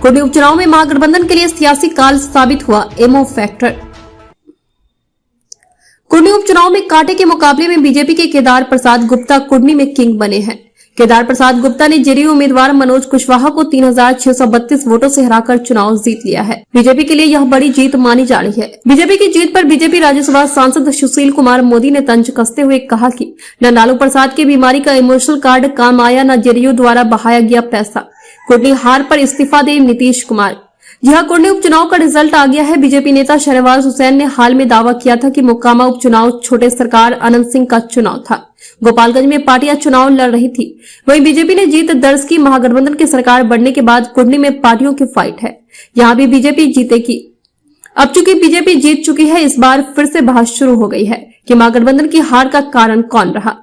कुर्नी उपचुनाव में महागठबंधन के लिए सियासी काल साबित हुआ एमओ फैक्टर। कुर्नी उपचुनाव में कांटे के मुकाबले में बीजेपी के केदार प्रसाद गुप्ता कुर्नी में किंग बने हैं। केदार प्रसाद गुप्ता ने जेडीयू उम्मीदवार मनोज कुशवाहा को 3632 वोटों से हराकर चुनाव जीत लिया है। बीजेपी के लिए यह बड़ी जीत मानी जा रही है। बीजेपी की जीत पर बीजेपी राज्यसभा सांसद सुशील कुमार मोदी ने तंज कसते हुए कहा कि न लालू प्रसाद की बीमारी का इमोशनल कार्ड काम आया, न जेडीयू द्वारा बहाया गया पैसा। कुर्नी हार पर इस्तीफा दे नीतीश कुमार। यह कुर्नी उपचुनाव का रिजल्ट आ गया है। बीजेपी नेता शहनवाज हुसैन ने हाल में दावा किया था कि मोकामा उपचुनाव छोटे सरकार अनंत सिंह का चुनाव था। गोपालगंज में पार्टियां चुनाव लड़ रही थी, वहीं बीजेपी ने जीत दर्ज की। महागठबंधन की सरकार बढ़ने के बाद कुर्नी में पार्टियों की फाइट है। यहां भी बीजेपी जीतेगी। अब चूंकि बीजेपी जीत चुकी है, इस बार फिर से बहस शुरू हो गई है कि महागठबंधन की हार का कारण कौन रहा।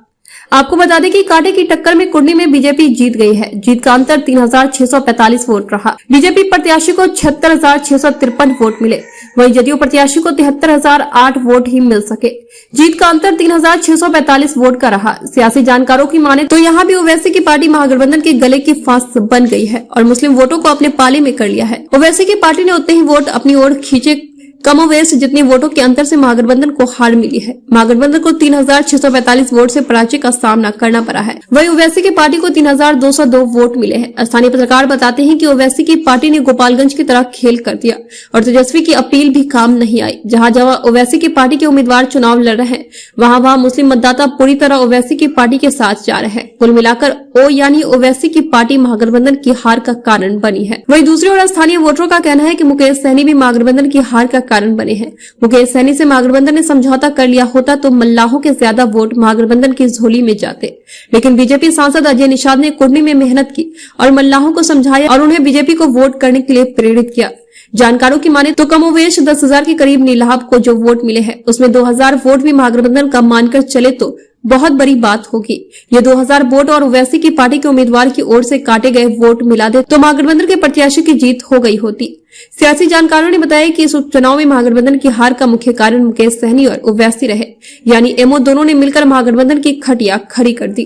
आपको बता दें कि कांटे की टक्कर में कुर्नी में बीजेपी जीत गई है। जीत का अंतर 3645 वोट रहा। बीजेपी प्रत्याशी को 76,653 वोट मिले, वहीं जदयू प्रत्याशी को 73,008 वोट ही मिल सके। जीत का अंतर 3645 वोट का रहा। सियासी जानकारों की माने तो यहाँ भी ओवैसी की पार्टी महागठबंधन के गले की फांस बन गई है और मुस्लिम वोटों को अपने पाले में कर लिया है। ओवैसी की पार्टी ने उतने ही वोट अपनी ओर खींचे, कमोवेश जितने वोटों के अंतर से महागठबंधन को हार मिली है। महागठबंधन को 3645 वोट से पराजय का सामना करना पड़ा है। वहीं ओवैसी की पार्टी को 3202 वोट मिले हैं। स्थानीय पत्रकार बताते हैं कि ओवैसी की पार्टी ने गोपालगंज की तरह खेल कर दिया और तेजस्वी की अपील भी काम नहीं आई। जहां जहां ओवैसी की पार्टी के उम्मीदवार चुनाव लड़ रहे हैं, वहां वहां मुस्लिम मतदाता पूरी तरह ओवैसी की पार्टी के साथ जा रहे हैं। कुल मिलाकर ओ यानी ओवैसी की पार्टी महागठबंधन की हार का कारण बनी है। वहीं दूसरी ओर स्थानीय वोटरों का कहना है कि मुकेश सहनी भी महागठबंधन की हार का कारण बने हैं। मुकेश सहनी से महागठबंधन ने समझौता कर लिया होता तो मल्लाहों के ज्यादा वोट महागठबंधन की झोली में जाते। लेकिन बीजेपी सांसद अजय निषाद ने कुर्नी में मेहनत की और मल्लाहों को समझाया और उन्हें बीजेपी को वोट करने के लिए प्रेरित किया। जानकारों की माने तो कमोवेश 10,000 के करीब नीलाभ को जो वोट मिले हैं, उसमें 2000 वोट भी महागठबंधन का मानकर चले तो बहुत बड़ी बात होगी। ये 2000 वोट और ओवैसी की पार्टी के उम्मीदवार की ओर से काटे गए वोट मिला दे तो महागठबंधन के प्रत्याशी की जीत हो गई होती। सियासी जानकारों ने बताया कि इस उपचुनाव में महागठबंधन की हार का मुख्य कारण मुकेश सहनी और ओवैसी रहे, यानी एमओ दोनों ने मिलकर महागठबंधन की खटिया खड़ी कर दी।